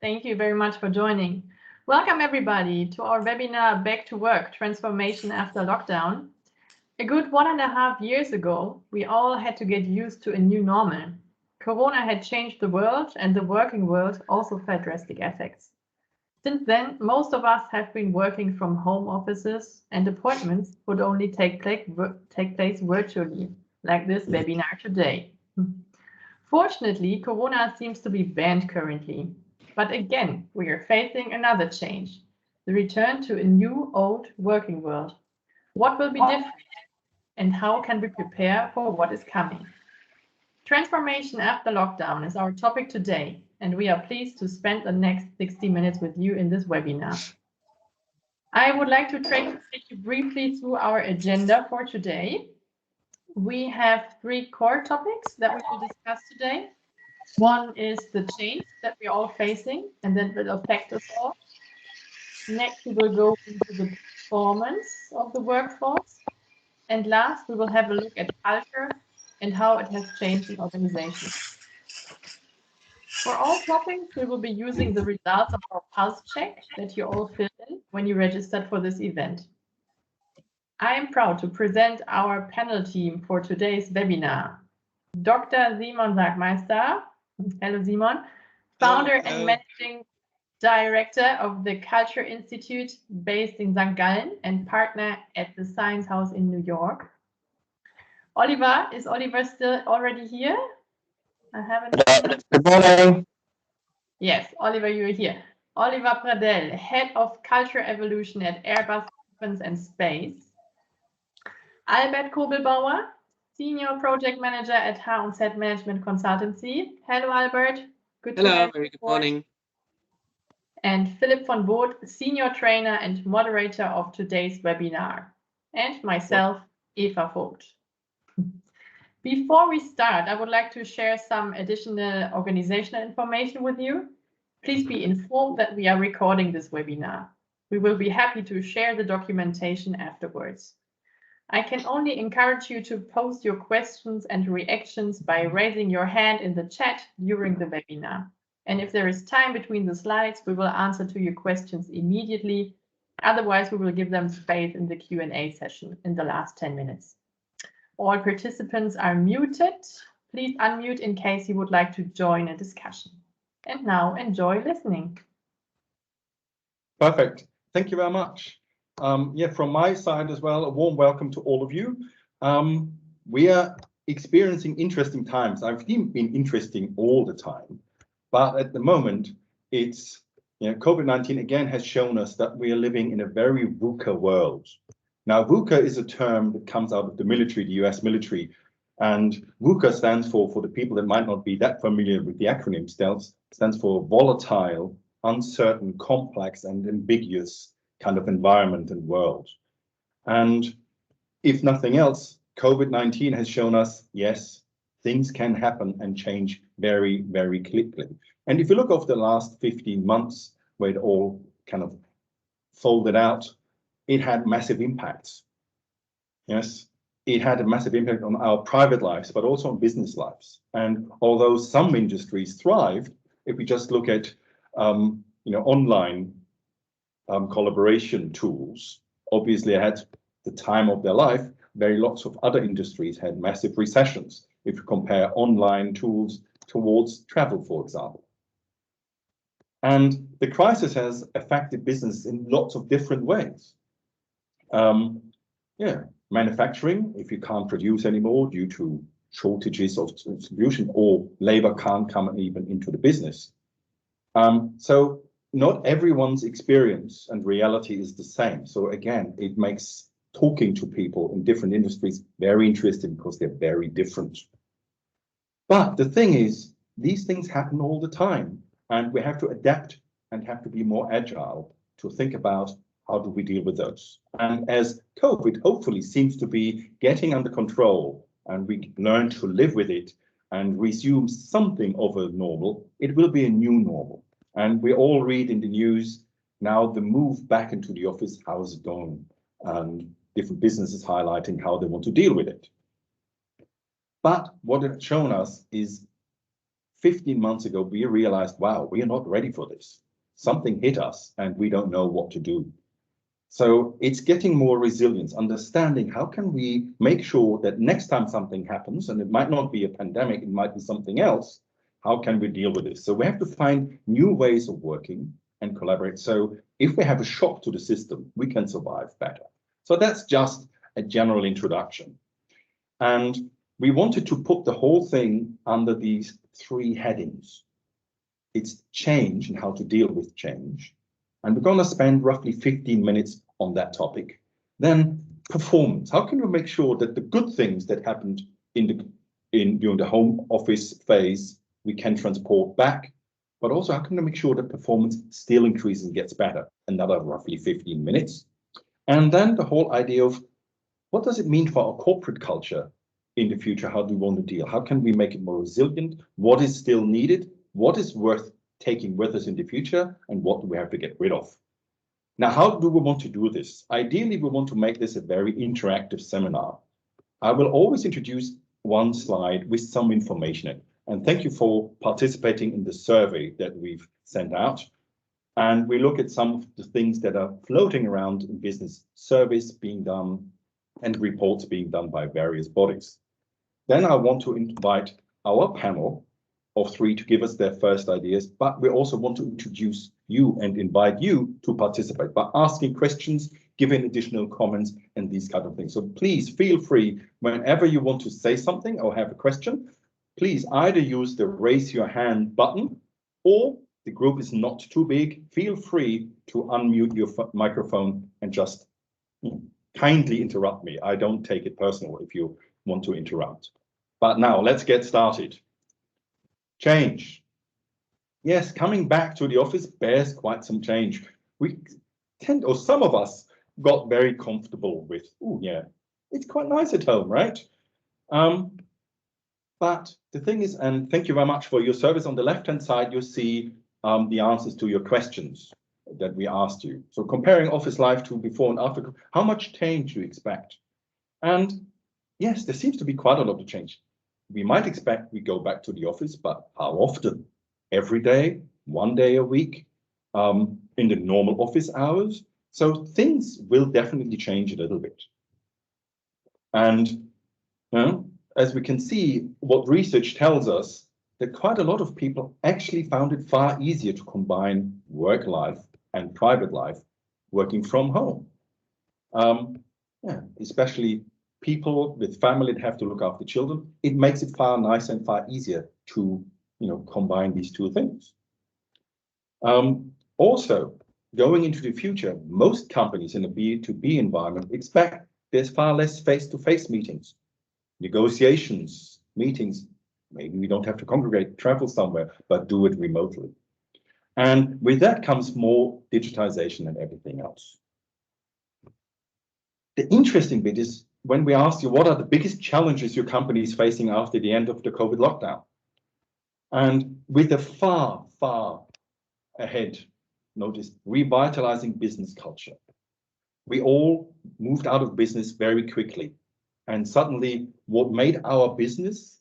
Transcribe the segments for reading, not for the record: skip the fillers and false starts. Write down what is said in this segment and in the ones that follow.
Thank you very much for joining. Welcome everybody to our webinar Back to Work, Transformation After Lockdown. A good 1.5 years ago, we all had to get used to a new normal. Corona had changed the world and the working world also felt drastic effects. Since then, most of us have been working from home offices and appointments would only take place virtually, like this webinar today. Fortunately, Corona seems to be banned currently. But again, we are facing another change, the return to a new old working world. What will be different and how can we prepare for what is coming? Transformation after lockdown is our topic today, and we are pleased to spend the next 60 minutes with you in this webinar. I would like to take you briefly through our agenda for today. We have 3 core topics that we will discuss today. One is the change that we're all facing and that will affect us all. Next, we will go into the performance of the workforce. And last, we will have a look at culture and how it has changed in organizations. For all topics, we will be using the results of our pulse check that you all filled in when you registered for this event. I am proud to present our panel team for today's webinar. Dr. Simon Sagmeister, hello Simon, founder and managing director of the Culture Institute based in St. Gallen and partner at the Science House in New York. Oliver, is Oliver still already here? I haven't seen him. Good morning. Yes, Oliver, you're here. Oliver Pradelles, Head of Culture Evolution at Airbus Defense and Space. Albert Koblbauer, Senior Project Manager at H&Z Management Consultancy. Hello, Albert. Good to have you. Very good morning. And Philipp von Boot, Senior Trainer and Moderator of today's webinar. And myself, Eva Vogt. Before we start, I would like to share some additional organizational information with you. Please be informed that we are recording this webinar. We will be happy to share the documentation afterwards. I can only encourage you to post your questions and reactions by raising your hand in the chat during the webinar. And if there is time between the slides, we will answer to your questions immediately. Otherwise, we will give them space in the Q&A session in the last 10 minutes. All participants are muted. Please unmute in case you would like to join a discussion. And now enjoy listening. Perfect. Thank you very much. From my side as well, a warm welcome to all of you. We are experiencing interesting times. I've been interesting all the time, but at the moment, it's COVID-19 again has shown us that we are living in a very VUCA world. Now, VUCA is a term that comes out of the military, the US military, and VUCA stands for the people that might not be that familiar with the acronym, stands for volatile, uncertain, complex, and ambiguous kind of environment and world. And if nothing else, COVID-19 has shown us, yes, things can happen and change very, very quickly. And if you look over the last 15 months, where it all kind of folded out, it had massive impacts. Yes, it had a massive impact on our private lives, but also on business lives. And although some industries thrived, if we just look at online collaboration tools, obviously at the time of their life, lots of other industries had massive recessions. If you compare online tools towards travel, for example. And the crisis has affected business in lots of different ways. Manufacturing, if you can't produce anymore due to shortages of distribution or labor can't come even into the business. So not everyone's experience and reality is the same. So again, it makes talking to people in different industries very interesting because they're very different. But the thing is, these things happen all the time, and we have to adapt and have to be more agile to think about how do we deal with those. And as COVID hopefully seems to be getting under control and we learn to live with it and resume something of a normal, it will be a new normal. And we all read in the news now the move back into the office, how's it going? And different businesses highlighting how they want to deal with it. But what it's shown us is 15 months ago, we realized, wow, we are not ready for this. Something hit us and we don't know what to do. So it's getting more resilience, understanding how can we make sure that next time something happens, and it might not be a pandemic, it might be something else, how can we deal with this? So we have to find new ways of working and collaborate. So if we have a shock to the system, we can survive better. So that's just a general introduction. And we wanted to put the whole thing under these three headings. It's change and how to deal with change. And we're going to spend roughly 15 minutes on that topic. Then performance. How can we make sure that the good things that happened during the home office phase, we can transport back? But also, how can we make sure that performance still increases and gets better? Another roughly 15 minutes. And then the whole idea of what does it mean for our corporate culture in the future? How do we want to deal? How can we make it more resilient? What is still needed? What is worth taking with us in the future? And what do we have to get rid of? Now, how do we want to do this? Ideally, we want to make this a very interactive seminar. I will always introduce one slide with some information in it. And thank you for participating in the survey that we've sent out. And we look at some of the things that are floating around in business, surveys being done and reports being done by various bodies. Then I want to invite our panel of three to give us their first ideas, but we also want to introduce you and invite you to participate by asking questions, giving additional comments and these kind of things. So please feel free whenever you want to say something or have a question, please either use the raise your hand button, or the group is not too big, feel free to unmute your microphone and just kindly interrupt me. I don't take it personal if you want to interrupt. But now let's get started. Change. Yes, coming back to the office bears quite some change. We tend, or some of us got very comfortable with, oh yeah, it's quite nice at home, right? But the thing is, and thank you very much for your service. On the left-hand side, you see the answers to your questions that we asked you. So comparing office life to before and after, how much change do you expect? And yes, there seems to be quite a lot of change. We might expect we go back to the office, but how often? Every day, 1 day a week, in the normal office hours. So things will definitely change a little bit. And as we can see, what research tells us, that quite a lot of people actually found it far easier to combine work life and private life working from home. Especially people with family that have to look after children, it makes it far nicer and far easier to combine these two things. Also, going into the future, most companies in a B2B environment expect there's far less face-to-face meetings, negotiations, meetings. Maybe we don't have to congregate, travel somewhere, but do it remotely. And with that comes more digitization and everything else. The interesting bit is when we ask you, what are the biggest challenges your company is facing after the end of the COVID lockdown? And with a far, far ahead, notice, revitalizing business culture. We all moved out of business very quickly. And suddenly what made our business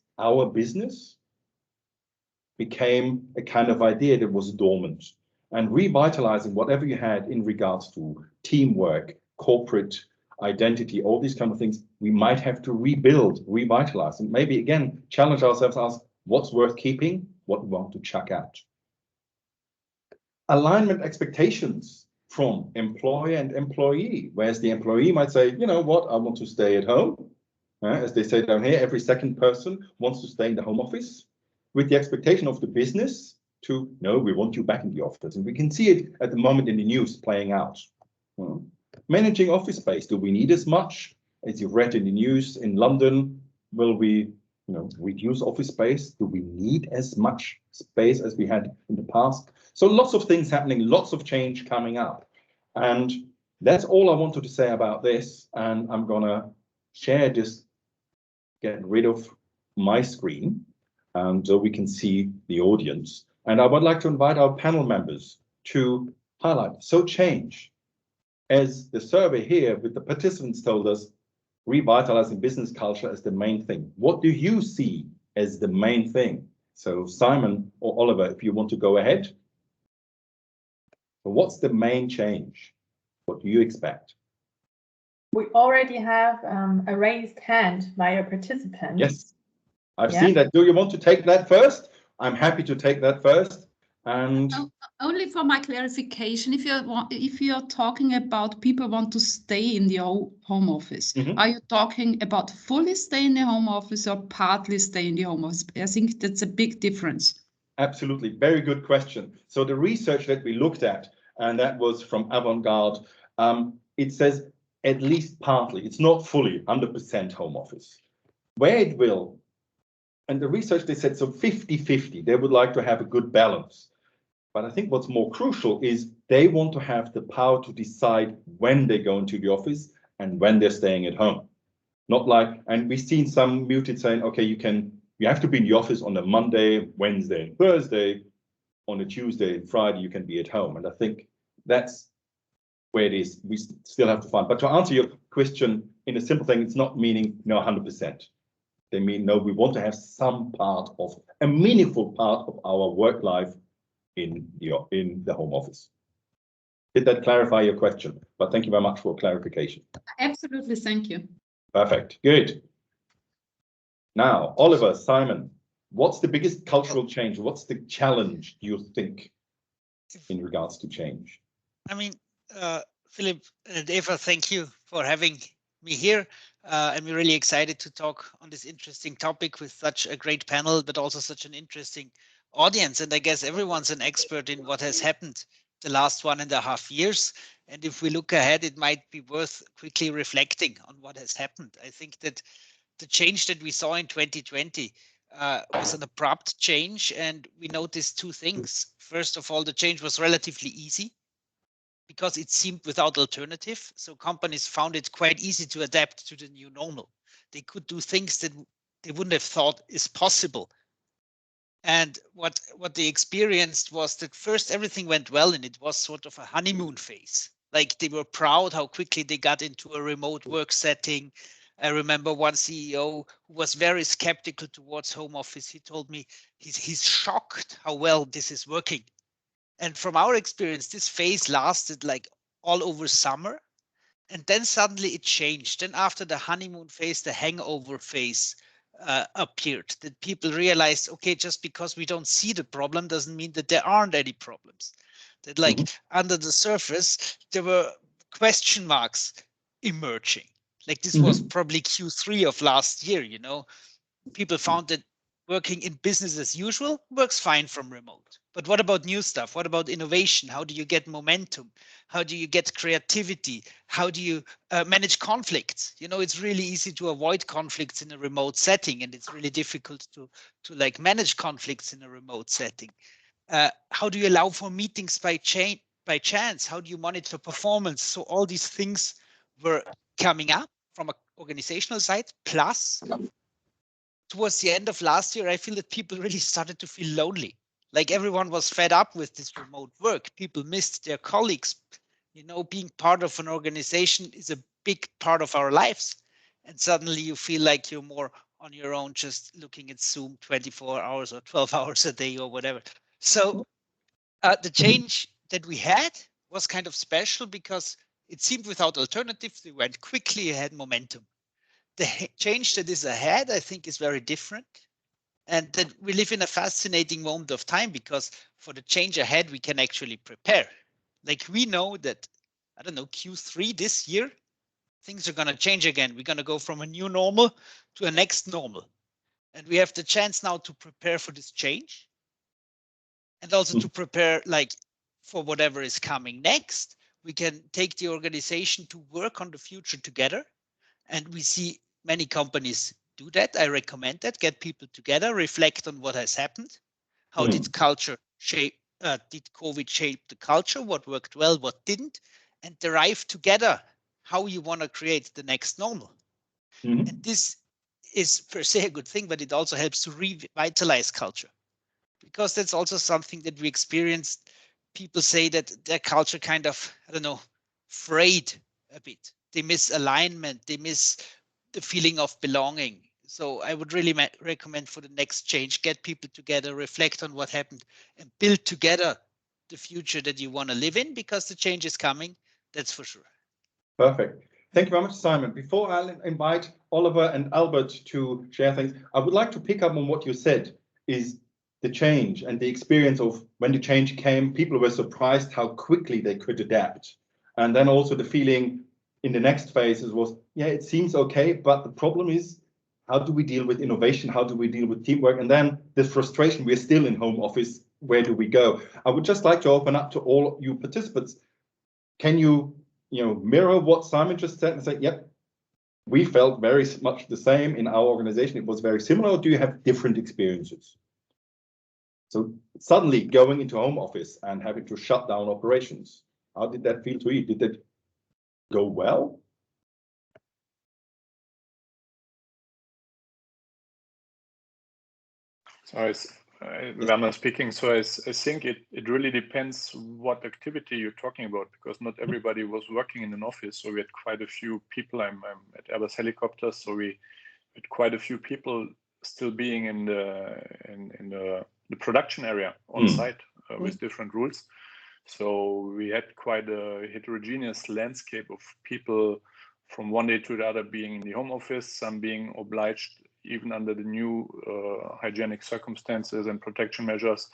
became a kind of idea that was dormant. And revitalizing whatever you had in regards to teamwork, corporate identity, all these kind of things, we might have to rebuild, revitalize, and maybe again, challenge ourselves, ask what's worth keeping, what we want to chuck out. Alignment expectations from employer and employee, whereas the employee might say, you know what, I want to stay at home. As they say down here, every second person wants to stay in the home office, with the expectation of the business to, no, we want you back in the office. And we can see it at the moment in the news playing out. Managing office space, do we need as much? As you've read in the news in London, will we reduce office space? Do we need as much space as we had in the past? So lots of things happening, lots of change coming up. And that's all I wanted to say about this. And I'm gonna share this, get rid of my screen, so we can see the audience. And I would like to invite our panel members to highlight. So change, as the survey here with the participants told us, revitalizing business culture as the main thing. What do you see as the main thing? So Simon or Oliver, if you want to go ahead. So what's the main change? What do you expect? We already have a raised hand by a participant. Yes, I've seen that. Do you want to take that first? I'm happy to take that first. And only for my clarification, if you're talking about people want to stay in the home office, are you talking about fully stay in the home office or partly stay in the home office? I think that's a big difference. Absolutely, very good question. So the research that we looked at, and that was from Avant-Garde, it says at least partly, it's not fully 100% home office. Where it will, and the research, they said so 50-50, they would like to have a good balance. But I think what's more crucial is they want to have the power to decide when they go into the office and when they're staying at home. Not like, and we've seen some muted saying, okay, you have to be in the office on a Monday, Wednesday, and Thursday. On a Tuesday and Friday, you can be at home. And I think that's where it is. We still have to find. But to answer your question in a simple thing, it's not meaning no 100%. They mean no, we want to have some part of a meaningful part of our work life in the home office. Did that clarify your question? But thank you very much for clarification. Absolutely, thank you. Perfect, good. Now, Oliver, Simon, what's the biggest cultural change? What's the challenge you think in regards to change? I mean, Philipp and Eva, thank you for having me here. I'm really excited to talk on this interesting topic with such a great panel, but also such an interesting audience. And I guess everyone's an expert in what has happened the last 1.5 years. And if we look ahead, it might be worth quickly reflecting on what has happened. I think that the change that we saw in 2020 was an abrupt change, and we noticed two things. First of all, the change was relatively easy because it seemed without alternative. So companies found it quite easy to adapt to the new normal. They could do things that they wouldn't have thought is possible. And what they experienced was that first everything went well, and it was sort of a honeymoon phase. Like they were proud how quickly they got into a remote work setting. I remember one CEO who was very skeptical towards home office. He told me he's shocked how well this is working. And from our experience, this phase lasted like all over summer. And then suddenly it changed. Then after the honeymoon phase, the hangover phase appeared, that people realized, okay, just because we don't see the problem doesn't mean that there aren't any problems. That like under the surface, there were question marks emerging. Like this was probably Q3 of last year, you know. People found that working in business as usual works fine from remote. But what about new stuff? What about innovation? How do you get momentum? How do you get creativity? How do you manage conflicts? You know, it's really easy to avoid conflicts in a remote setting, and it's really difficult to like manage conflicts in a remote setting. How do you allow for meetings by chance? How do you monitor performance? So all these things were coming up from an organizational side. Plus, towards the end of last year, I feel that people really started to feel lonely. Like everyone was fed up with this remote work. People missed their colleagues. You know, being part of an organization is a big part of our lives. And suddenly you feel like you're more on your own, just looking at Zoom 24 hours or 12 hours a day or whatever. So the change that we had was kind of special because it seemed without alternatives. They went quickly, it had momentum. The change that is ahead, I think, is very different. And that we live in a fascinating moment of time because for the change ahead, we can actually prepare. Like we know that, I don't know, Q3 this year, things are going to change again. We're going to go from a new normal to a next normal. And we have the chance now to prepare for this change. And also to prepare like for whatever is coming next. We can take the organization to work on the future together. And we see many companies do that. I recommend that. Get people together, reflect on what has happened. How did culture shape, did COVID shape the culture? What worked well, what didn't? And derive together how you want to create the next normal. And this is per se a good thing, but it also helps to revitalize culture. Because that's also something that we experienced. People say that their culture kind of, I don't know, frayed a bit. They miss alignment. They miss the feeling of belonging. So I would really recommend for the next change, get people together, reflect on what happened, and build together the future that you want to live in, because the change is coming. That's for sure. Perfect. Thank you very much, Simon. Before I invite Oliver and Albert to share things, I would like to pick up on what you said, is the change and the experience of when the change came, people were surprised how quickly they could adapt. And then also the feeling in the next phases was, yeah, it seems okay, but the problem is, how do we deal with innovation? How do we deal with teamwork? And then this frustration, we're still in home office. Where do we go? I would just like to open up to all you participants. Can you mirror what Simon just said and say, yep, we felt very much the same in our organization. It was very similar. Or do you have different experiences? So suddenly going into home office and having to shut down operations, how did that feel to you? Did that go well? So Werner speaking. So I think it really depends what activity you're talking about, because not everybody was working in an office. So we had quite a few people. I'm at Airbus Helicopters, so we had quite a few people still being in the production area on site with different rules. So we had quite a heterogeneous landscape of people from one day to the other being in the home office, some being obliged, even under the new hygienic circumstances and protection measures,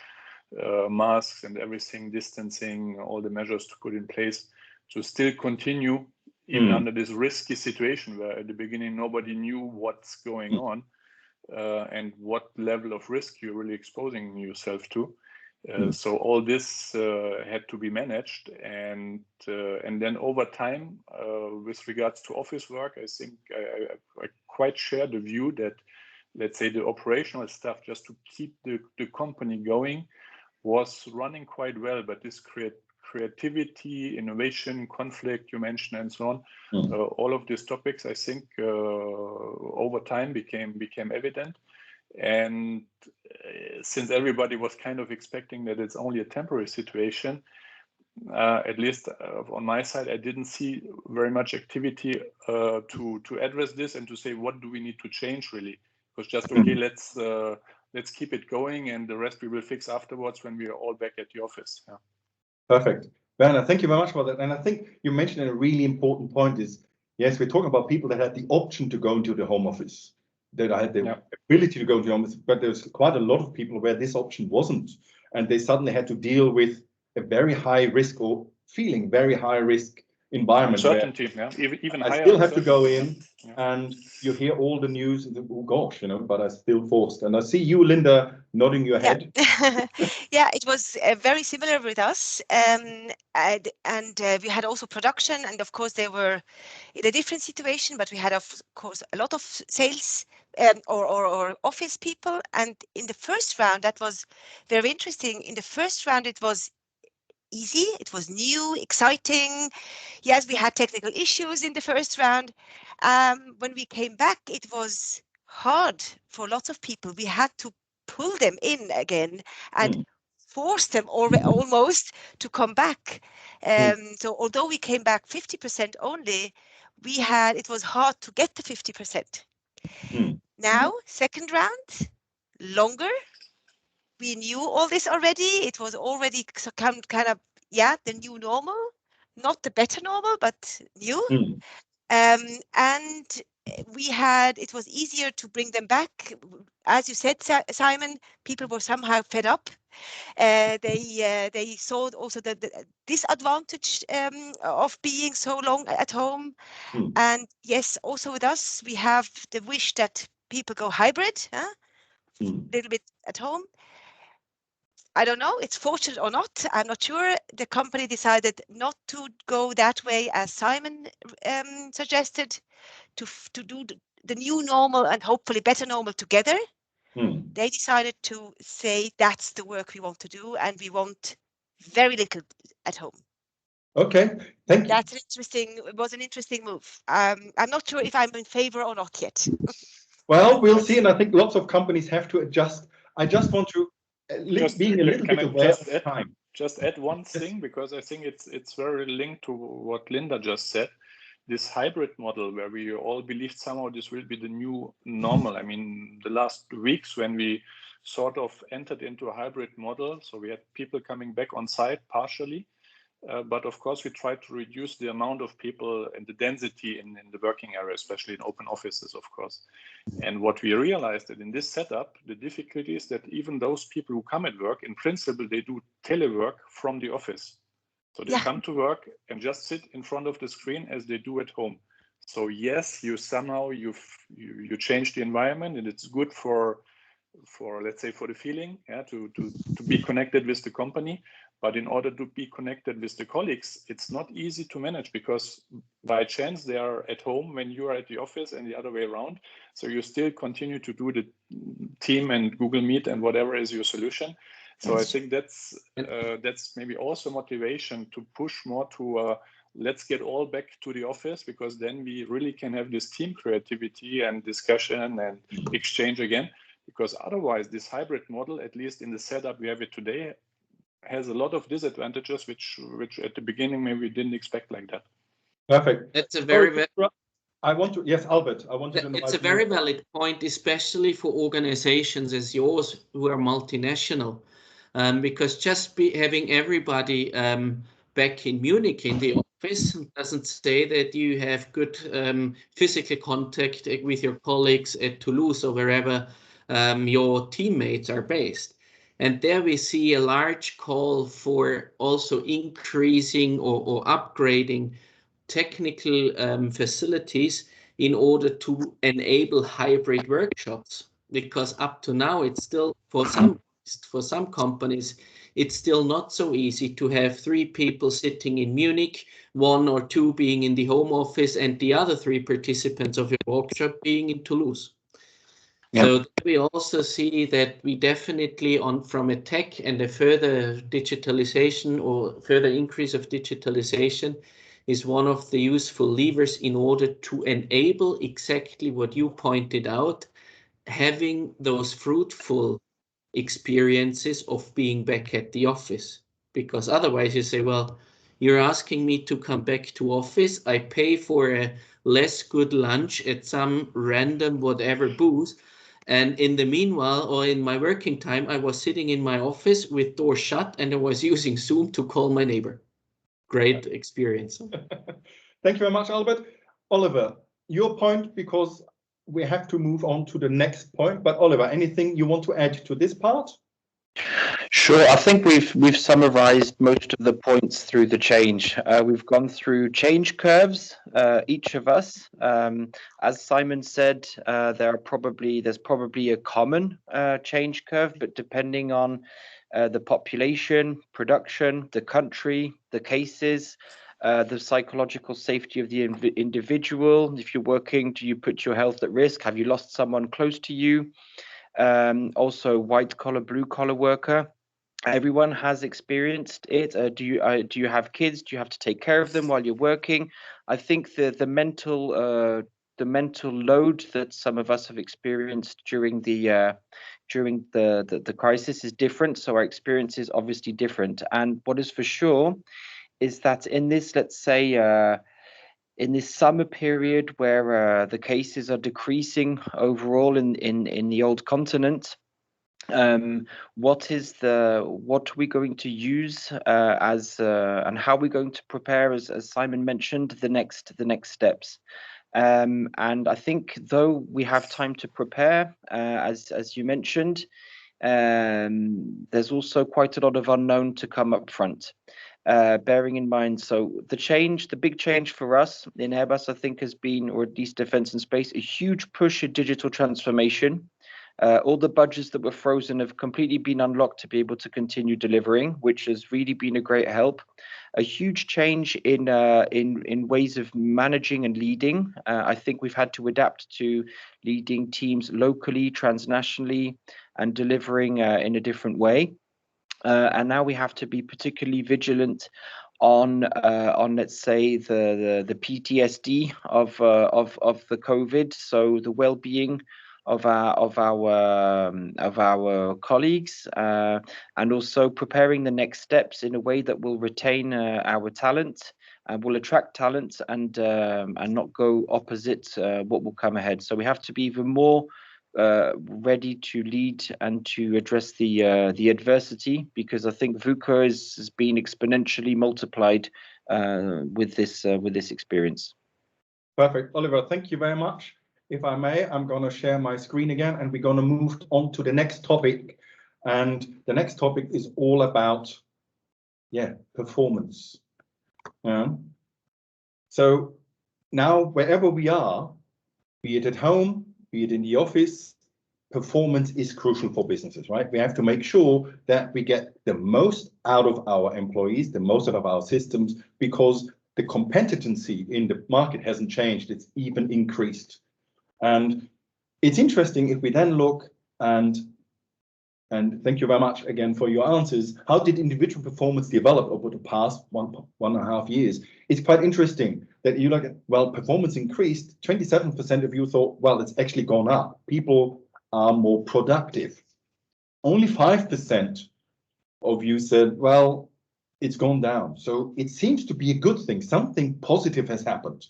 masks and everything, distancing, all the measures to put in place to still continue, even under this risky situation where at the beginning nobody knew what's going on and what level of risk you're really exposing yourself to. So all this had to be managed, and then over time, with regards to office work, I think I quite share the view that, let's say, the operational stuff just to keep the company going was running quite well, but this creativity, innovation, conflict you mentioned, and so on, all of these topics, I think, over time became evident. And since everybody was kind of expecting that it's only a temporary situation, at least on my side, I didn't see very much activity to address this and to say, what do we need to change really? Because just, okay, let's keep it going, and the rest we will fix afterwards when we are all back at the office. Yeah. Perfect. Werner, thank you very much for that. And I think you mentioned a really important point is, yes, we're talking about people that had the option to go into the home office, that I had the ability to go into the home office, but there's quite a lot of people where this option wasn't, and they suddenly had to deal with a very high risk or feeling very high risk environment. Uncertainty, even I higher. still have to go in, and you hear all the news, and oh gosh, but I still forced. And I see you, Linda, nodding your head. Yeah, it was very similar with us, and we had also production, and of course they were in a different situation, but we had of course a lot of sales or office people. And in the first round, that was very interesting. In the first round, it was easy, it was new, exciting. Yes, we had technical issues in the first round. When we came back, it was hard for lots of people. We had to pull them in again and force them almost to come back. So although we came back 50% only, it was hard to get the 50%. Now, second round, longer. We knew all this already. It was already kind of, the new normal, not the better normal, but new. And it was easier to bring them back. As you said, Simon, people were somehow fed up. They saw also the disadvantage of being so long at home. And yes, also with us, we have the wish that people go hybrid, a little bit at home. I don't know, it's fortunate or not, I'm not sure. The company decided not to go that way as Simon suggested, to do the new normal and hopefully better normal together. They decided to say that's the work we want to do, and we want very little at home. Okay, thank you. It was an interesting move. I'm not sure if I'm in favor or not yet. Well, we'll see, and I think lots of companies have to adjust. I just want to being a little bit aware of time. Just add one thing, because I think it's very linked to what Linda just said. this hybrid model where we all believed somehow this will be the new normal. I mean, the last weeks when we sort of entered into a hybrid model, so we had people coming back on site partially, but of course we tried to reduce the amount of people and the density in the working area, especially in open offices, of course. And what we realized that in this setup, the difficulty is that even those people who come at work, in principle, they do telework from the office. So they come to work and just sit in front of the screen as they do at home. So yes, you somehow you change the environment, and it's good for let's say for the feeling, to be connected with the company. But in order to be connected with the colleagues, it's not easy to manage, because by chance they are at home when you are at the office and the other way around. So you still continue to do the team and Google Meet and whatever is your solution. So I think that's maybe also motivation to push more to let's get all back to the office, because then we really can have this team creativity and discussion and exchange again. Because otherwise, this hybrid model, at least in the setup we have it today, has a lot of disadvantages, which at the beginning maybe we didn't expect like that. Perfect. That's a very yes, Albert, I want to know. It's a very valid point, especially for organizations as yours who are multinational, because just having everybody back in Munich in the office doesn't say that you have good physical contact with your colleagues at Toulouse or wherever your teammates are based. And there we see a large call for also increasing or upgrading technical facilities in order to enable hybrid workshops, because up to now it's still for some companies it's still not so easy to have 3 people sitting in Munich, 1 or 2 being in the home office, and the other 3 participants of your workshop being in Toulouse. Yep. So we also see that we definitely from a tech and a further digitalization or further increase of digitalization is one of the useful levers in order to enable exactly what you pointed out, having those fruitful experiences of being back at the office. Because otherwise you say, well, you're asking me to come back to office, I pay for a less good lunch at some random whatever booth, and in the meanwhile, or in my working time, I was sitting in my office with doors shut and I was using Zoom to call my neighbor. Great experience. Thank you very much, Albert. Oliver, your point, because we have to move on to the next point. But Oliver, anything you want to add to this part? Sure. I think we've summarized most of the points through the change. We've gone through change curves, each of us. As Simon said, there's probably a common change curve, but depending on the population, production, the country, the cases, the psychological safety of the individual. If you're working, do you put your health at risk? Have you lost someone close to you? Also, white collar, blue collar worker. Everyone has experienced it. Do you have kids? Do you have to take care of them while you're working? I think the mental load that some of us have experienced during the crisis is different. So our experience is obviously different. And what is for sure is that in this, let's say, in this summer period where the cases are decreasing overall in the old continent, what are we going to use and how are we going to prepare, as Simon mentioned, the next steps? And I think though we have time to prepare, as you mentioned, there's also quite a lot of unknown to come up front. Bearing in mind, so the big change for us in Airbus, I think, has been, or at least Defence and Space, a huge push at digital transformation. All the budgets that were frozen have completely been unlocked to be able to continue delivering, which has really been a great help. A huge change in ways of managing and leading. I think we've had to adapt to leading teams locally, transnationally, and delivering in a different way. And now we have to be particularly vigilant on let's say the PTSD of the COVID, so the well-being of our colleagues, and also preparing the next steps in a way that will retain our talent and we'll attract talent and not go opposite what will come ahead. So we have to be even more ready to lead and to address the adversity, because I think VUCA has been exponentially multiplied with this experience. Perfect, Oliver. Thank you very much. If I may, I'm going to share my screen again, and we're going to move on to the next topic. And the next topic is all about, performance. So now, wherever we are, be it at home, be it in the office, performance is crucial for businesses, right? We have to make sure that we get the most out of our employees, the most out of our systems, because the competency in the market hasn't changed, it's even increased. And it's interesting if we then look and thank you very much again for your answers. How did individual performance develop over the past 1.5 years? It's quite interesting that you look at, well, performance increased. 27% of you thought, well, it's actually gone up. People are more productive. Only 5% of you said, well, it's gone down. So it seems to be a good thing. Something positive has happened.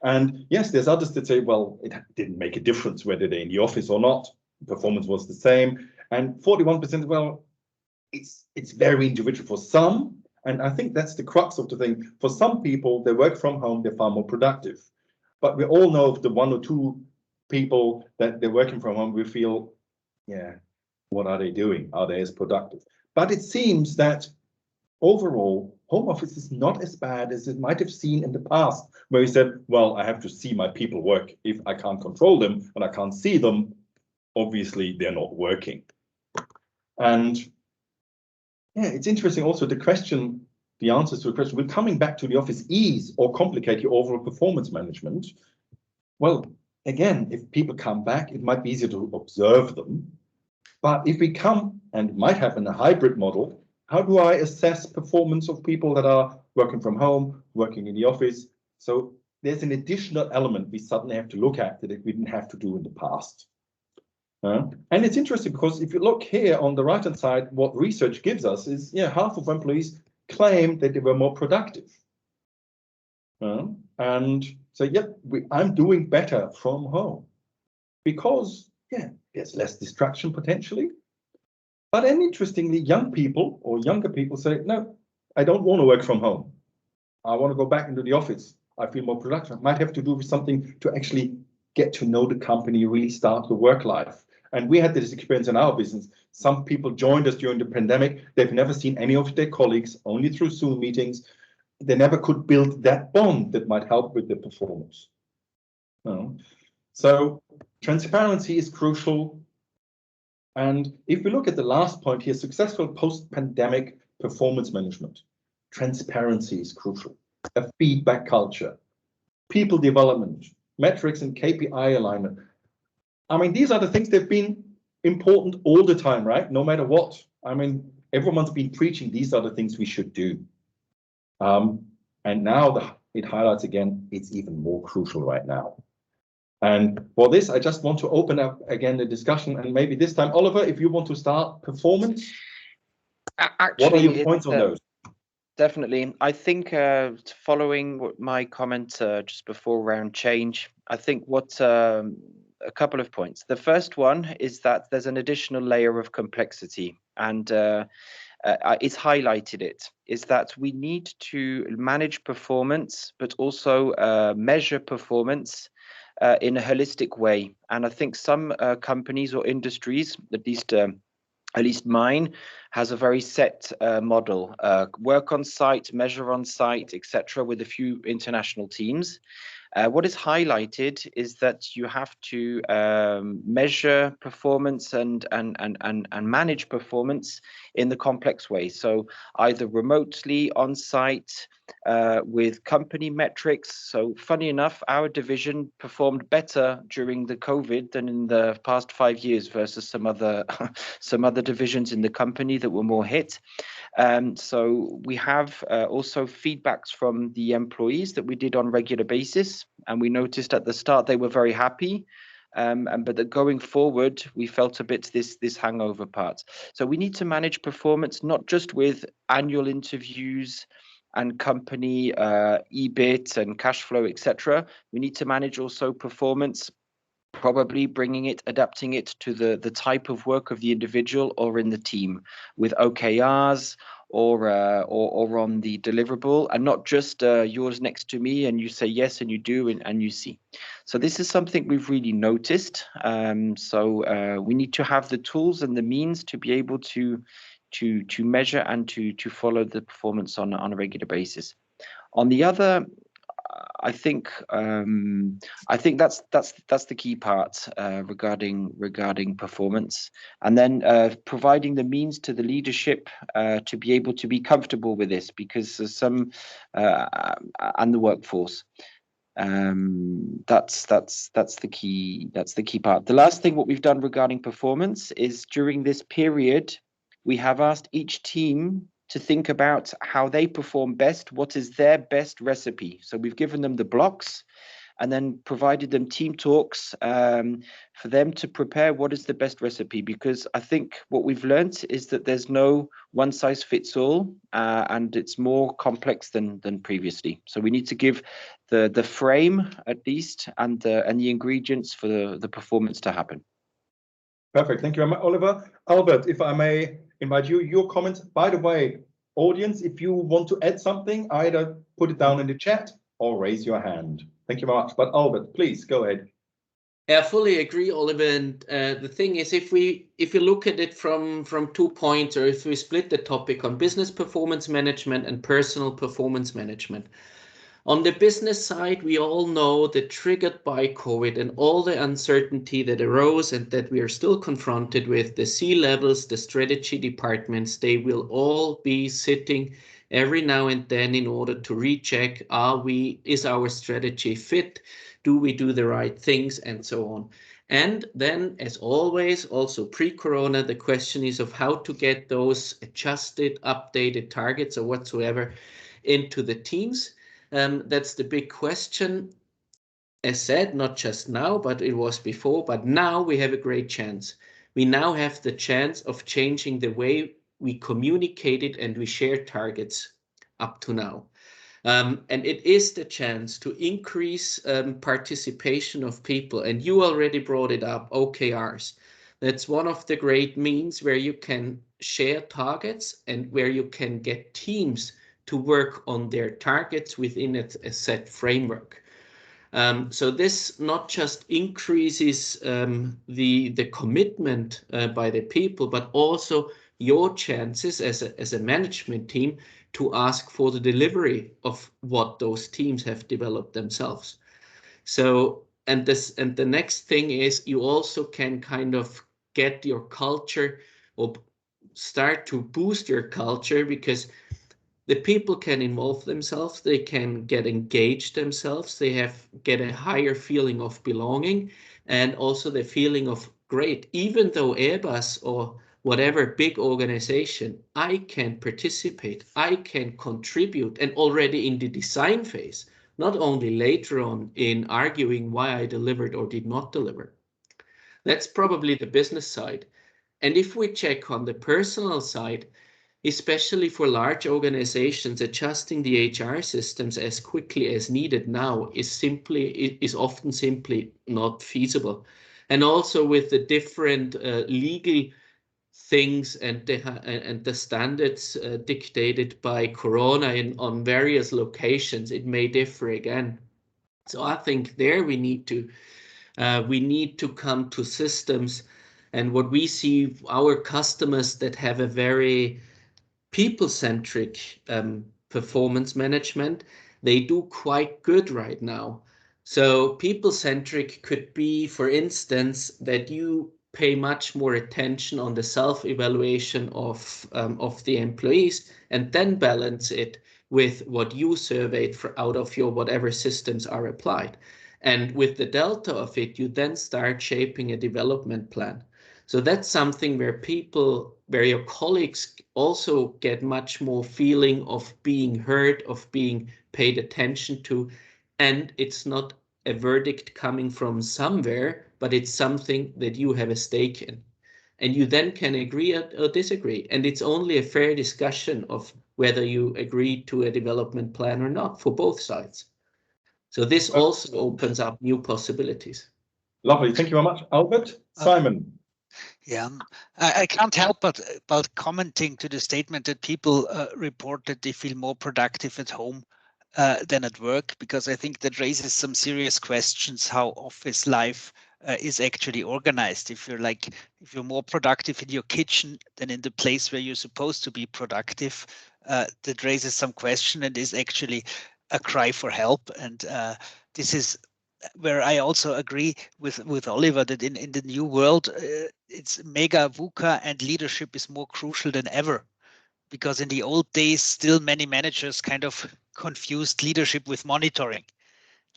And yes, there's others that say, well, it didn't make a difference whether they're in the office or not. Performance was the same. And 41%, well, it's very individual for some. And I think that's the crux of the thing. For some people, they work from home, they're far more productive. But we all know of the 1 or 2 people that they're working from home, we feel, what are they doing? Are they as productive? But it seems that overall, home office is not as bad as it might have seen in the past, where you said, well, I have to see my people work. If I can't control them and I can't see them, obviously they're not working. And it's interesting also the answers to the question, will coming back to the office ease or complicate your overall performance management? Well, again, if people come back, it might be easier to observe them. But if we come, and it might happen a hybrid model, how do I assess performance of people that are working from home, working in the office? So there's an additional element we suddenly have to look at that we didn't have to do in the past. And it's interesting because if you look here on the right-hand side, what research gives us is, half of employees claim that they were more productive. And so, I'm doing better from home because, there's less distraction potentially. But then interestingly, young people or younger people say, no, I don't want to work from home. I want to go back into the office. I feel more productive. It might have to do with something to actually get to know the company, really start the work life. And we had this experience in our business. Some people joined us during the pandemic. They've never seen any of their colleagues, only through Zoom meetings. They never could build that bond that might help with their performance. So transparency is crucial. And if we look at the last point here, successful post-pandemic performance management, transparency is crucial. A feedback culture, people development, metrics and KPI alignment. I mean, these are the things that have been important all the time, right? No matter what. I mean, everyone's been preaching these are the things we should do. And now it highlights again, it's even more crucial right now. And for this, I just want to open up again the discussion. And maybe this time, Oliver, if you want to start performance, actually, what are your points on those? Definitely. I think following my comment just before around change, I think a couple of points. The first one is that there's an additional layer of complexity, and it's highlighted it, is that we need to manage performance, but also measure performance in a holistic way. And I think some companies or industries, at least mine, has a very set model, work on site, measure on site, etc., with a few international teams. What is highlighted is that you have to measure performance and manage performance in the complex way. So either remotely, on site, with company metrics. So funny enough, our division performed better during the COVID than in the past 5 years versus some other divisions in the company that were more hit. So we have also feedbacks from the employees that we did on regular basis, and we noticed at the start they were very happy. But that going forward, we felt a bit this hangover part. So we need to manage performance not just with annual interviews and company EBIT and cash flow, etc. We need to manage also performance, probably bringing it, adapting it to the type of work of the individual or in the team, with OKRs or on the deliverable, and not just yours next to me and you say yes and you do and you see. So this is something we've really noticed. So we need to have the tools and the means to be able to measure and to follow the performance on a regular basis. On the other, I think that's the key part regarding performance, and then providing the means to the leadership to be able to be comfortable with this, because some and the workforce. That's the key part. The last thing, what we've done regarding performance is, during this period, we have asked each team to think about how they perform best, what is their best recipe. So we've given them the blocks and then provided them team talks for them to prepare what is the best recipe, because I think what we've learned is that there's no one size fits all, and it's more complex than previously. So we need to give the frame at least and the ingredients for the performance to happen. Perfect. Thank you very much, Oliver. Albert, if I may invite you, your comments. By the way, audience, if you want to add something, either put it down in the chat or raise your hand. Thank you very much. But Albert, please go ahead. I fully agree, Oliver. And the thing is, if we look at it from 2 points, or if we split the topic on business performance management and personal performance management. On the business side, we all know that, triggered by COVID and all the uncertainty that arose and that we are still confronted with, the C-levels, the strategy departments, they will all be sitting every now and then in order to recheck, is our strategy fit? Do we do the right things, and so on? And then, as always, also pre-corona, the question is of how to get those adjusted, updated targets or whatsoever into the teams. That's the big question. As said, not just now, but it was before. But now we have a great chance. We now have the chance of changing the way we communicated and we share targets up to now. And it is the chance to increase participation of people. And you already brought it up, OKRs. That's one of the great means where you can share targets and where you can get teams to work on their targets within a set framework. So this not just increases the commitment by the people, but also your chances as a management team to ask for the delivery of what those teams have developed themselves. So, and the next thing is, you also can kind of get your culture, or start to boost your culture, because the people can involve themselves, they can get engaged themselves, they get a higher feeling of belonging, and also the feeling of, great, even though Airbus or whatever big organization, I can participate, I can contribute, and already in the design phase, not only later on in arguing why I delivered or did not deliver. That's probably the business side. And if we check on the personal side, especially for large organizations, adjusting the HR systems as quickly as needed now is often simply not feasible. And also with the different legal things and the standards dictated by Corona on various locations, it may differ again. So I think there we need to come to systems, and what we see, our customers that have a very people-centric performance management, they do quite good right now. So people-centric could be, for instance, that you pay much more attention on the self-evaluation of the employees, and then balance it with what you surveyed out of your whatever systems are applied. And with the delta of it, you then start shaping a development plan. So that's something where your colleagues also get much more feeling of being heard, of being paid attention to. And it's not a verdict coming from somewhere, but it's something that you have a stake in. And you then can agree or disagree. And it's only a fair discussion of whether you agree to a development plan or not for both sides. So this also opens up new possibilities. Lovely. Thank you very much, Albert. Simon. Yeah, I can't help but commenting to the statement that people report that they feel more productive at home than at work, because I think that raises some serious questions how office life is actually organized. If you're more productive in your kitchen than in the place where you're supposed to be productive, that raises some question and is actually a cry for help. And this is where I also agree with Oliver that in the new world, it's mega VUCA and leadership is more crucial than ever. Because in the old days, still many managers kind of confused leadership with monitoring.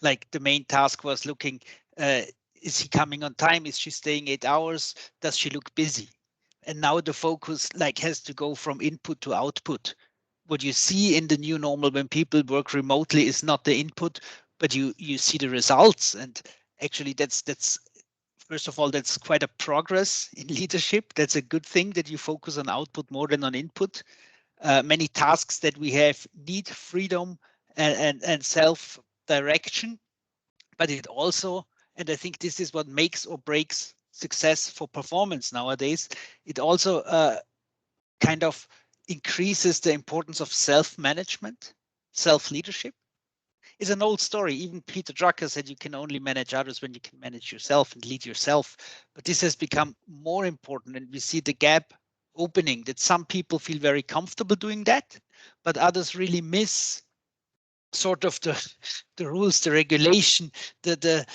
Like the main task was looking, is he coming on time? Is she staying 8 hours? Does she look busy? And now the focus has to go from input to output. What you see in the new normal when people work remotely is not the input, but you see the results. And actually that's first of all, that's quite a progress in leadership. That's a good thing that you focus on output more than on input. Many tasks that we have need freedom and self-direction, but it also, and I think this is what makes or breaks success for performance nowadays, it also kind of increases the importance of self-management, self-leadership. It's an old story. Even Peter Drucker said you can only manage others when you can manage yourself and lead yourself. But this has become more important, and we see the gap opening, that some people feel very comfortable doing that, but others really miss sort of the rules, the regulation, the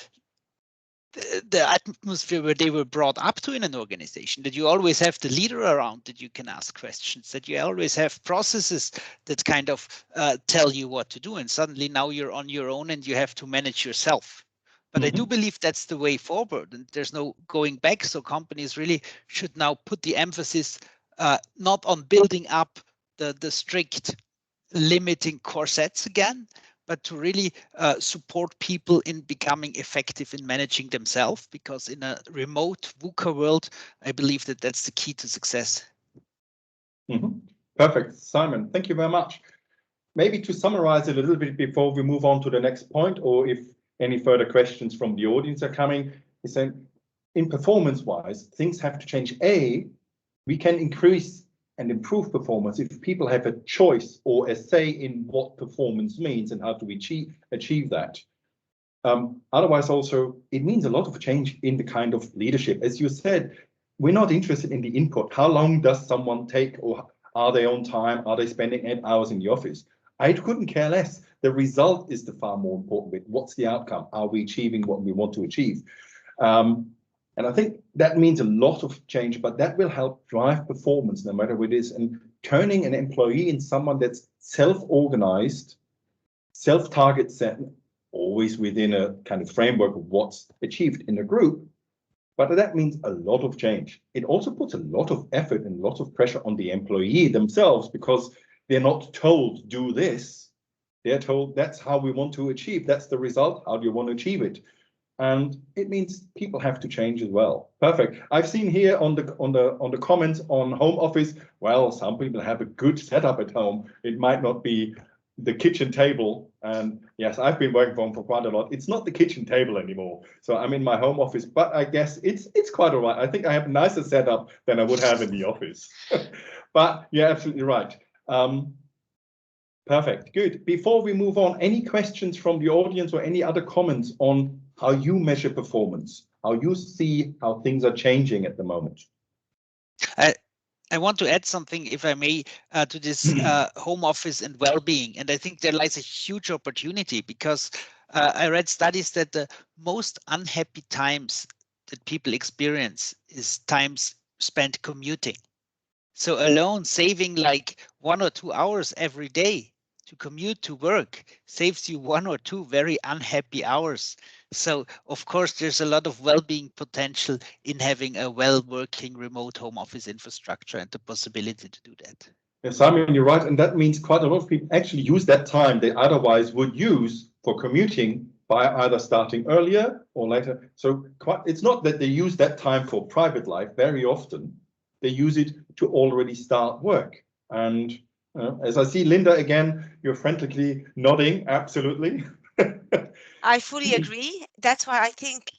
atmosphere where they were brought up to in an organization, that you always have the leader around that you can ask questions, that you always have processes that kind of tell you what to do. And suddenly now you're on your own and you have to manage yourself. But I do believe that's the way forward and there's no going back. So companies really should now put the emphasis not on building up the strict limiting corsets again, but to really support people in becoming effective in managing themselves, because in a remote VUCA world, I believe that that's the key to success. Perfect. Simon, thank you very much. Maybe to summarize it a little bit before we move on to the next point, or if any further questions from the audience are coming, is that in performance-wise, things have to change. We can increase and improve performance if people have a choice or a say in what performance means and how to achieve that. Otherwise, also, it means a lot of change in the kind of leadership. As you said, we're not interested in the input. How long does someone take, or are they on time? Are they spending 8 hours in the office? I couldn't care less. The result is the far more important bit. What's the outcome? Are we achieving what we want to achieve? And I think that means a lot of change, but that will help drive performance no matter what it is. And turning an employee in someone that's self-organized, self-target set, always within a kind of framework of what's achieved in a group. But that means a lot of change. It also puts a lot of effort and a lot of pressure on the employee themselves, because they're not told, do this. They're told, that's how we want to achieve. That's the result. How do you want to achieve it? And it means people have to change as well. Perfect. I've seen here on the comments on home office, well, some people have a good setup at home. It might not be the kitchen table. And yes, I've been working from for quite a lot. It's not the kitchen table anymore. So I'm in my home office, but I guess it's quite all right. I think I have a nicer setup than I would have in the office. But you're absolutely right. Perfect. Good. Before we move on, any questions from the audience or any other comments on how you measure performance, how you see how things are changing at the moment? I want to add something, if I may, to this home office and well-being. And I think there lies a huge opportunity, because I read studies that the most unhappy times that people experience is times spent commuting. So alone saving like 1 or 2 hours every day to commute to work saves you 1 or 2 very unhappy hours. So of course, there's a lot of well-being potential in having a well-working remote home office infrastructure and the possibility to do that. Yes, Simon, you're right. And that means quite a lot of people actually use that time they otherwise would use for commuting by either starting earlier or later. So it's not that they use that time for private life. Very often they use it to already start work. And As I see Linda again, you're frantically nodding. Absolutely. I fully agree. That's why I think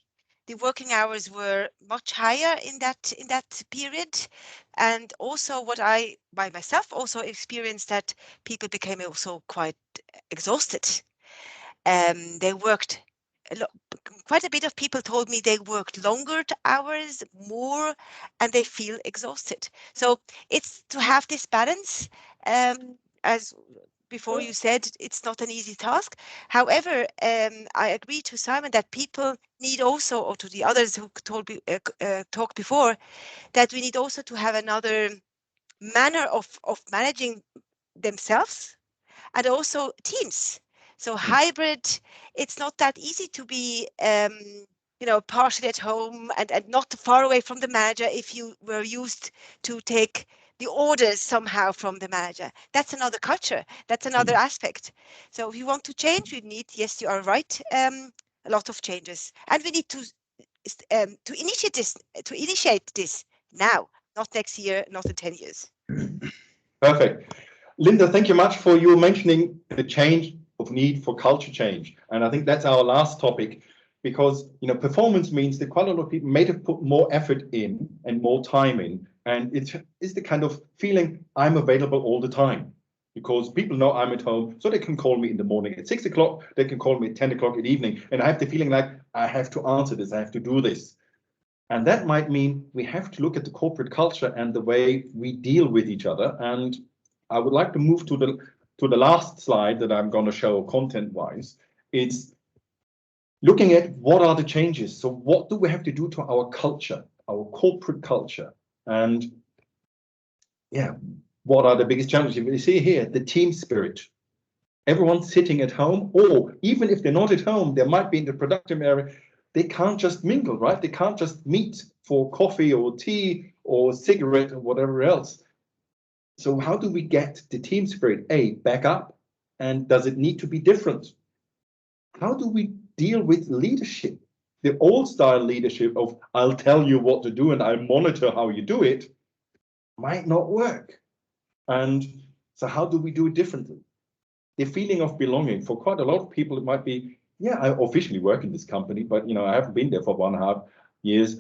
the working hours were much higher in that period, and also what I by myself also experienced, that people became also quite exhausted. They worked quite a bit of people told me they worked longer hours, more, and they feel exhausted. So it's to have this balance. As before you said, it's not an easy task. However, I agree to Simon that people need also, or to the others who talked before, that we need also to have another manner of managing themselves and also teams. So hybrid, it's not that easy to be, partially at home and not far away from the manager if you were used to take the orders somehow from the manager. That's another culture. That's another aspect. So if you want to change, we need, yes, you are right, a lot of changes. And we need to initiate this now, not next year, not in 10 years. Perfect. Linda, thank you much for you mentioning the change of need for culture change. And I think that's our last topic, because performance means that quite a lot of people may have put more effort in and more time in. And it is the kind of feeling I'm available all the time, because people know I'm at home, so they can call me in the morning at 6 o'clock, they can call me at 10 o'clock in the evening, and I have the feeling like I have to answer this, I have to do this. And that might mean we have to look at the corporate culture and the way we deal with each other. And I would like to move to the last slide that I'm going to show content-wise. It's looking at what are the changes. So what do we have to do to our culture, our corporate culture? And yeah, what are the biggest challenges? You see here, the team spirit. Everyone's sitting at home, or even if they're not at home, they might be in the productive area. They can't just mingle, right? They can't just meet for coffee or tea or cigarette or whatever else. So how do we get the team spirit, back up? And does it need to be different? How do we deal with leadership? The old style leadership of I'll tell you what to do and I'll monitor how you do it might not work. And so how do we do it differently? The feeling of belonging, for quite a lot of people, it might be, yeah, I officially work in this company, but I haven't been there for 1.5 years.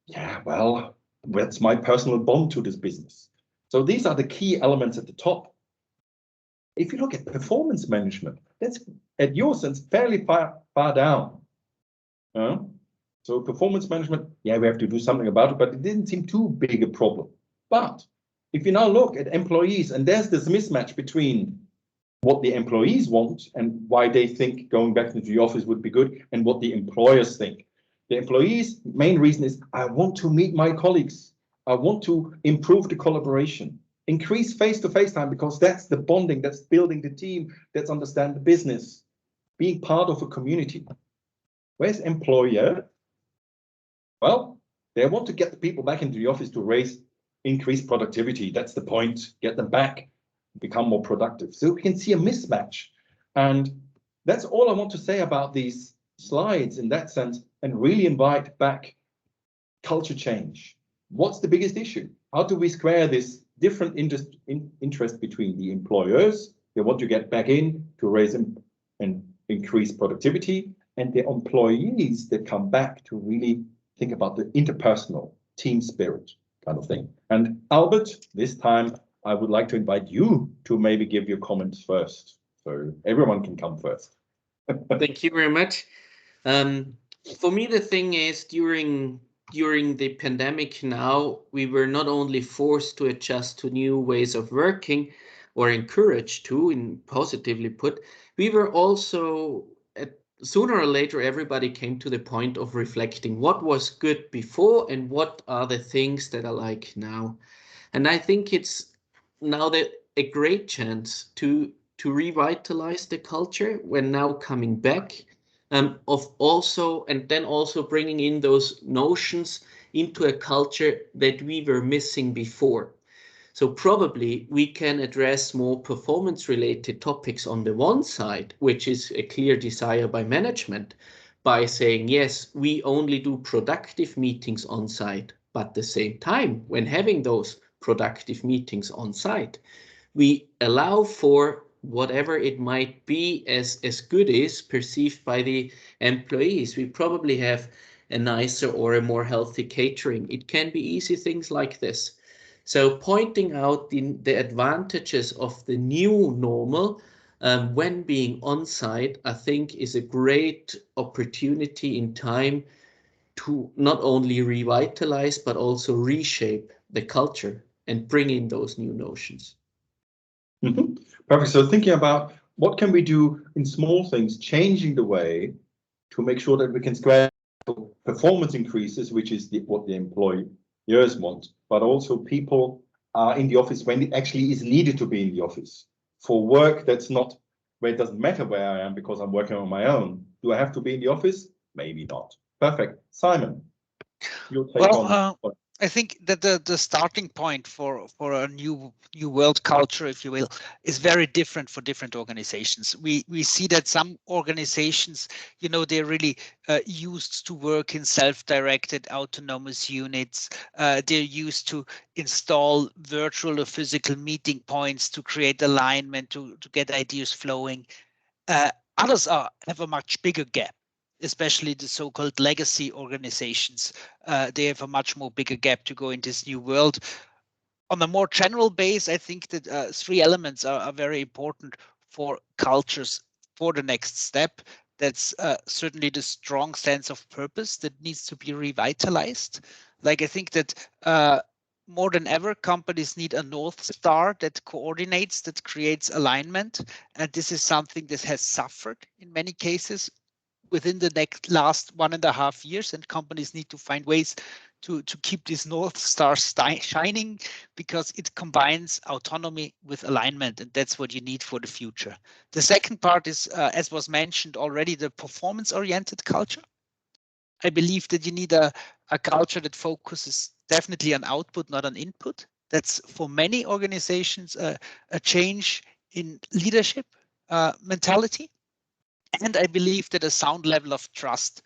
Yeah, well, that's my personal bond to this business. So these are the key elements at the top. If you look at performance management, that's at your sense fairly far down. So performance management, yeah, we have to do something about it, but it didn't seem too big a problem. But if you now look at employees, and there's this mismatch between what the employees want and why they think going back into the office would be good, and what the employers think. The employees' main reason is, I want to meet my colleagues. I want to improve the collaboration, increase face-to-face time, because that's the bonding, that's building the team, that's understand the business, being part of a community. Where's employer? Well, they want to get the people back into the office to increase productivity. That's the point, get them back, become more productive. So we can see a mismatch. And that's all I want to say about these slides in that sense, and really invite back culture change. What's the biggest issue? How do we square this different interest between the employers, they want to get back in to raise and increase productivity, and the employees that come back to really think about the interpersonal team spirit kind of thing. And Albert, this time I would like to invite you to maybe give your comments first, so everyone can come first. Thank you very much. For me, the thing is, during the pandemic now, we were not only forced to adjust to new ways of working, or encouraged to, and positively put, we were also, sooner or later, everybody came to the point of reflecting what was good before and what are the things that are like now. And I think it's now a great chance to revitalize the culture when now coming back, of also, and then also bringing in those notions into a culture that we were missing before. So probably we can address more performance related topics on the one side, which is a clear desire by management, by saying, yes, we only do productive meetings on site, but at the same time, when having those productive meetings on site, we allow for whatever it might be as good is perceived by the employees. We probably have a nicer or a more healthy catering. It can be easy things like this. So pointing out the advantages of the new normal when being on site, I think is a great opportunity in time to not only revitalize, but also reshape the culture and bring in those new notions. Mm-hmm. Perfect. So thinking about what can we do in small things, changing the way to make sure that we can square performance increases, which is what the employers want, but also people are in the office when it actually is needed to be in the office for work that's not where it doesn't matter where I am because I'm working on my own. Do I have to be in the office? Maybe not. Perfect. Simon, your take on. I think that the starting point for a new world culture, if you will, is very different for different organizations. We see that some organizations, you know, they're really used to work in self-directed autonomous units. They're used to install virtual or physical meeting points to create alignment, to get ideas flowing. Others have a much bigger gap, especially the so-called legacy organizations. They have a much more bigger gap to go in this new world. On a more general base, I think that three elements are very important for cultures for the next step. That's certainly the strong sense of purpose that needs to be revitalized. Like, I think that more than ever, companies need a North Star that coordinates, that creates alignment. And this is something that has suffered in many cases within the last 1.5 years, and companies need to find ways to keep this North Star shining, because it combines autonomy with alignment, and that's what you need for the future. The second part is, as was mentioned already, the performance-oriented culture. I believe that you need a culture that focuses definitely on output, not on input. That's for many organizations a change in leadership mentality. And I believe that a sound level of trust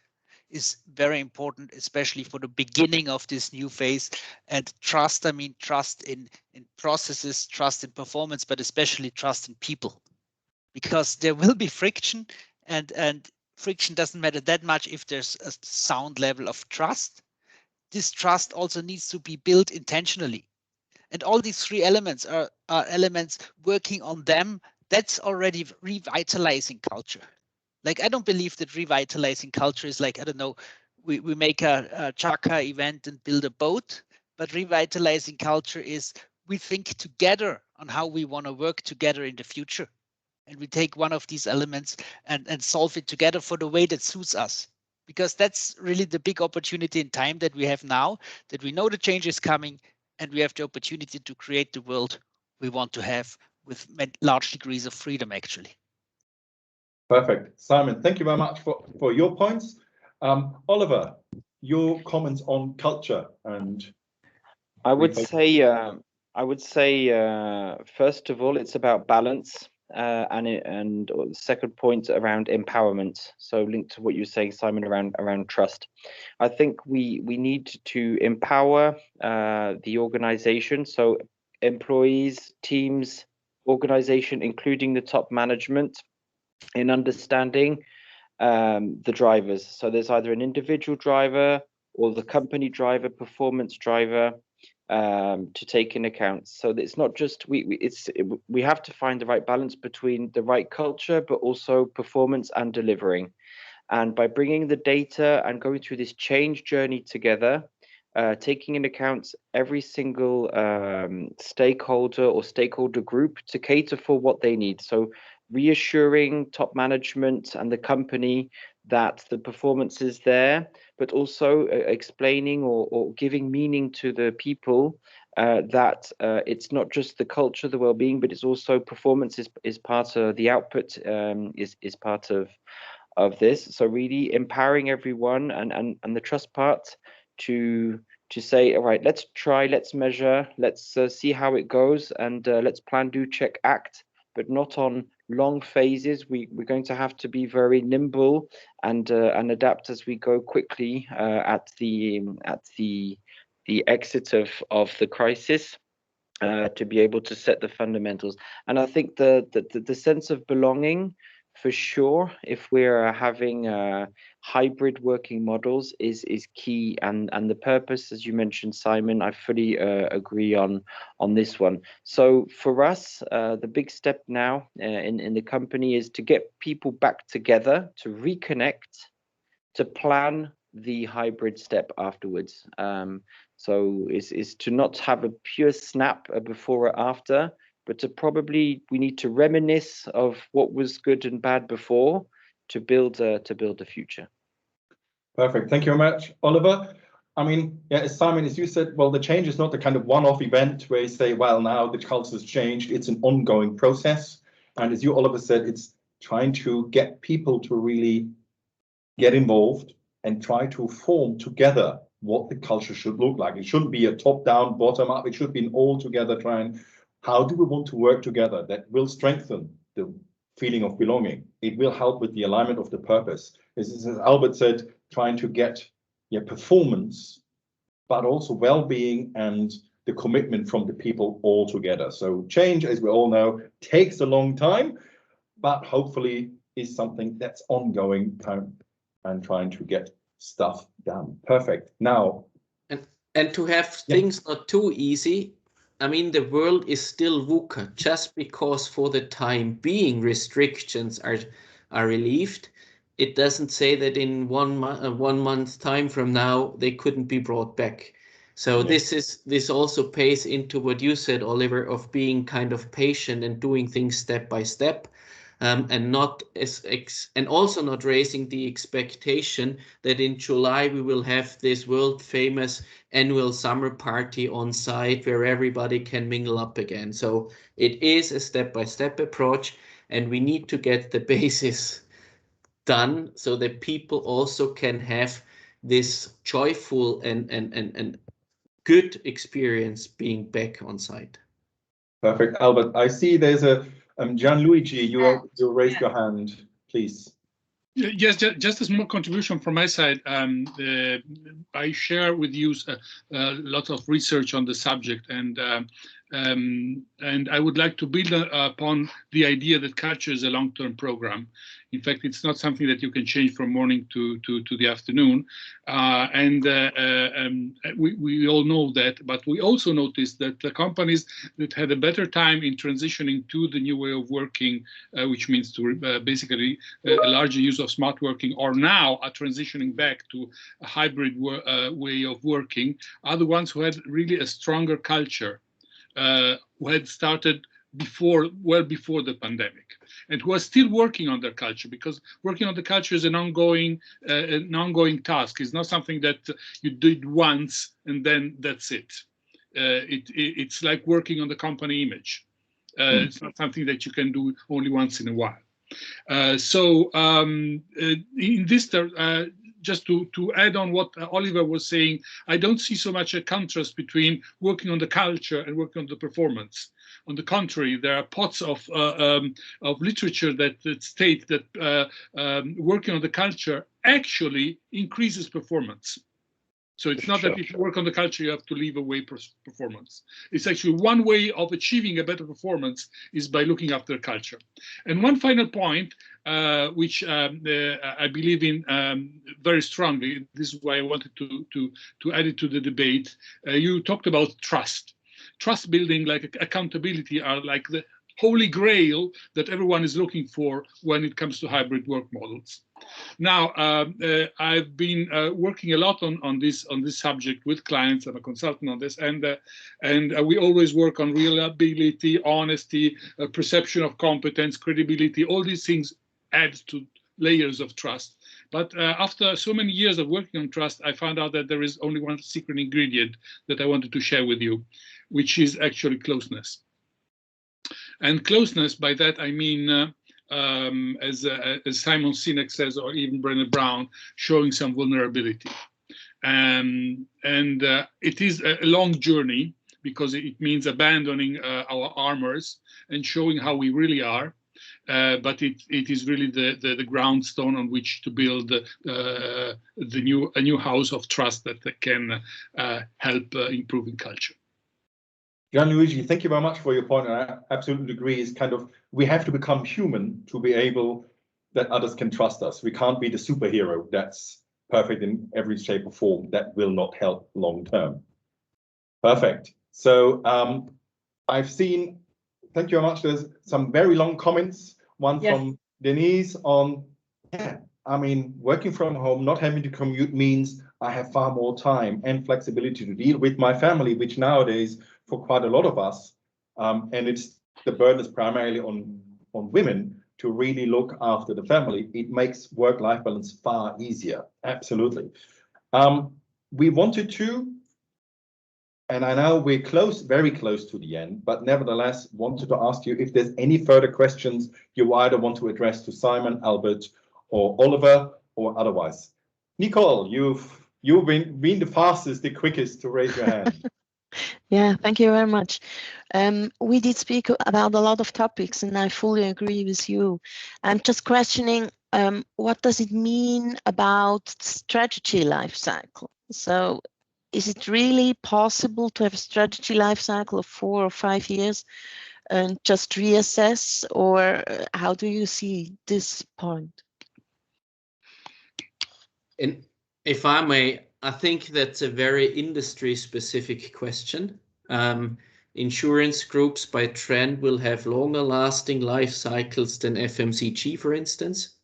is very important, especially for the beginning of this new phase. And trust, I mean trust in processes, trust in performance, but especially trust in people. Because there will be friction, and friction doesn't matter that much if there's a sound level of trust. This trust also needs to be built intentionally. And all these three elements are elements working on them. That's already revitalizing culture. Like, I don't believe that revitalizing culture is like, I don't know, we make a chaka event and build a boat, but revitalizing culture is we think together on how we want to work together in the future. And we take one of these elements and solve it together for the way that suits us. Because that's really the big opportunity in time that we have now, that we know the change is coming, and we have the opportunity to create the world we want to have with large degrees of freedom, actually. Perfect. Simon, thank you very much for your points. Oliver, your comments on culture and I would say first of all, it's about balance, and the second point around empowerment. So linked to what you were saying, Simon, around trust. I think we need to empower the organization, so employees, teams, organization, including the top management, in understanding the drivers. So there's either an individual driver or the company driver, performance driver, to take in account. So it's not just we have to find the right balance between the right culture, but also performance and delivering. And by bringing the data and going through this change journey together, taking into account every single stakeholder or stakeholder group to cater for what they need. So reassuring top management and the company that the performance is there, but also explaining or giving meaning to the people that it's not just the culture, the well-being, but it's also performance is part of the output, is part of this. So really empowering everyone and the trust part to say, all right, let's try, let's measure, let's see how it goes, and let's plan, do, check, act, but not on long phases. We're going to have to be very nimble and adapt as we go quickly at the exit of the crisis. to be able to set the fundamentals. And I think the sense of belonging, for sure, if we're having hybrid working models, is key. And the purpose, as you mentioned, Simon, I fully agree on this one. So for us, the big step now in the company is to get people back together, to reconnect, to plan the hybrid step afterwards. So is to not have a pure snap, a before or after, but to we need to reminisce of what was good and bad before to build a future. Perfect. Thank you very much, Oliver. I mean, yeah, Simon, as you said, well, the change is not the kind of one-off event where you say, well, now the culture has changed. It's an ongoing process. And as you, Oliver, said, it's trying to get people to really get involved and try to form together what the culture should look like. It shouldn't be a top-down, bottom-up. It should be an all-together trying. How do we want to work together? That will strengthen the feeling of belonging. It will help with the alignment of the purpose. As Albert said, trying to get performance, but also well-being and the commitment from the people all together. So change, as we all know, takes a long time, but hopefully is something that's ongoing and trying to get stuff done. Perfect. Now, and to have things not too easy. I mean, the world is still VUCA just because for the time being restrictions are relieved. It doesn't say that in 1 month's time from now they couldn't be brought back. So this also pays into what you said, Oliver, of being kind of patient and doing things step by step. And not and also not raising the expectation that in July we will have this world famous annual summer party on site where everybody can mingle up again. So it is a step-by-step approach, and we need to get the basis done so that people also can have this joyful and good experience being back on site. Perfect, Albert. I see there's a Gianluigi, you raised your hand, please. Yes, just a small contribution from my side. I share with you a lot of research on the subject, and I would like to build upon the idea that culture is a long-term program. In fact, it's not something that you can change from morning to the afternoon. We all know that, but we also noticed that the companies that had a better time in transitioning to the new way of working, which means to basically a larger use of smart working, or now are transitioning back to a hybrid way of working, are the ones who had really a stronger culture, who had started well before the pandemic, and who are still working on their culture, because working on the culture is an ongoing task. It's not something that you did once and then that's it. It's like working on the company image. It's not something that you can do only once in a while. In this just to add on what Oliver was saying, I don't see so much a contrast between working on the culture and working on the performance. On the contrary, there are pots of literature that state that working on the culture actually increases performance. So it's not that if you work on the culture, you have to leave away performance. It's actually one way of achieving a better performance is by looking after culture. And one final point, which I believe in very strongly, this is why I wanted to add it to the debate. You talked about trust. Trust building, like accountability, are like the holy grail that everyone is looking for when it comes to hybrid work models. Now, I've been working a lot on this subject with clients. I'm a consultant on this, and we always work on reliability, honesty, perception of competence, credibility. All these things add to layers of trust. But after so many years of working on trust, I found out that there is only one secret ingredient that I wanted to share with you, which is actually closeness. And closeness, by that I mean, as Simon Sinek says, or even Brené Brown, showing some vulnerability. And it is a long journey, because it means abandoning our armors and showing how we really are. But it is really the ground stone on which to build a new house of trust that can help improving culture. Gianluigi, thank you very much for your point. I absolutely agree. It's kind of, we have to become human to be able that others can trust us. We can't be the superhero that's perfect in every shape or form. That will not help long term. Perfect. So I've seen, thank you very much. There's some very long comments. One from Denise on, yeah, I mean, working from home, not having to commute means I have far more time and flexibility to deal with my family, which nowadays for quite a lot of us, and it's the burden is primarily on women to really look after the family. It makes work-life balance far easier. Absolutely. We wanted to, and I know we're close, very close to the end, but nevertheless wanted to ask you if there's any further questions you either want to address to Simon, Albert, or Oliver, or otherwise. Nicole, you've been the fastest, the quickest to raise your hand. Yeah, thank you very much. We did speak about a lot of topics, and I fully agree with you. I'm just questioning what does it mean about strategy life cycle? So is it really possible to have a strategy life cycle of 4 or 5 years and just reassess, or how do you see this point? And if I may, I think that's a very industry-specific question. Insurance groups by trend will have longer lasting life cycles than FMCG, for instance.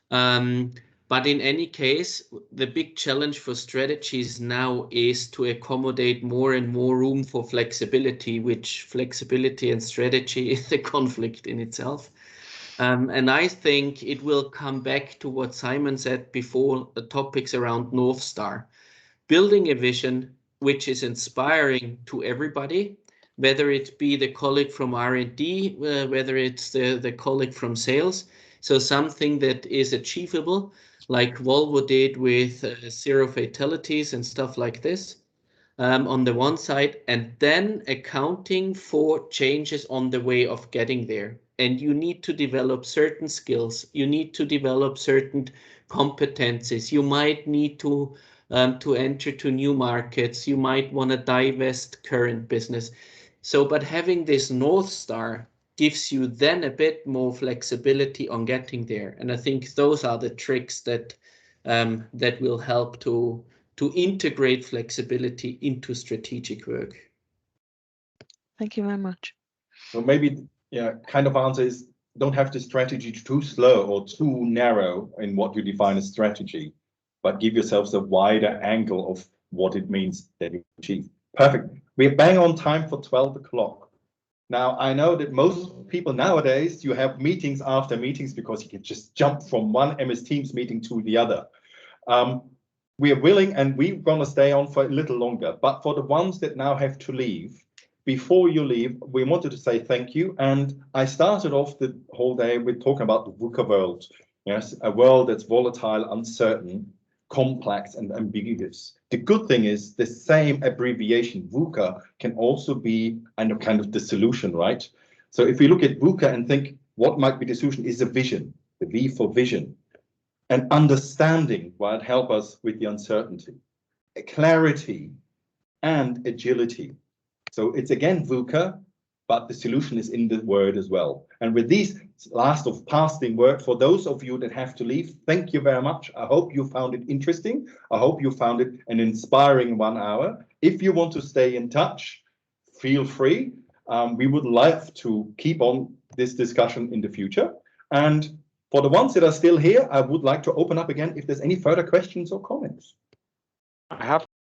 But in any case, the big challenge for strategies now is to accommodate more and more room for flexibility, which flexibility and strategy is a conflict in itself. And I think it will come back to what Simon said before, the topics around North Star. Building a vision which is inspiring to everybody, whether it be the colleague from R&D, whether it's the colleague from sales. So something that is achievable, like Volvo did with 0 fatalities and stuff like this. On the one side, and then accounting for changes on the way of getting there. And you need to develop certain skills. You need to develop certain competencies. You might need to enter to new markets. You might want to divest current business. So, but having this North Star gives you then a bit more flexibility on getting there. And I think those are the tricks that that will help to integrate flexibility into strategic work. Thank you very much. So maybe, yeah, kind of answer is don't have the strategy too slow or too narrow in what you define as strategy, but give yourselves a wider angle of what it means that you achieve. Perfect. We're bang on time for 12 o'clock. Now, I know that most people nowadays, you have meetings after meetings because you can just jump from one MS Teams meeting to the other. We are willing and we're going to stay on for a little longer, but for the ones that now have to leave, before you leave, we wanted to say thank you. And I started off the whole day with talking about the VUCA world. Yes, a world that's volatile, uncertain, complex and ambiguous. The good thing is the same abbreviation VUCA can also be kind of the solution, right? So if we look at VUCA and think what might be the solution is a vision, the V for vision. And understanding will help us with the uncertainty, clarity, and agility. So it's again VUCA, but the solution is in the word as well. And with these last of passing word, for those of you that have to leave, thank you very much. I hope you found it interesting. I hope you found it an inspiring 1 hour. If you want to stay in touch, feel free. We would love to keep on this discussion in the future. And for the ones that are still here, I would like to open up again if there's any further questions or comments. I have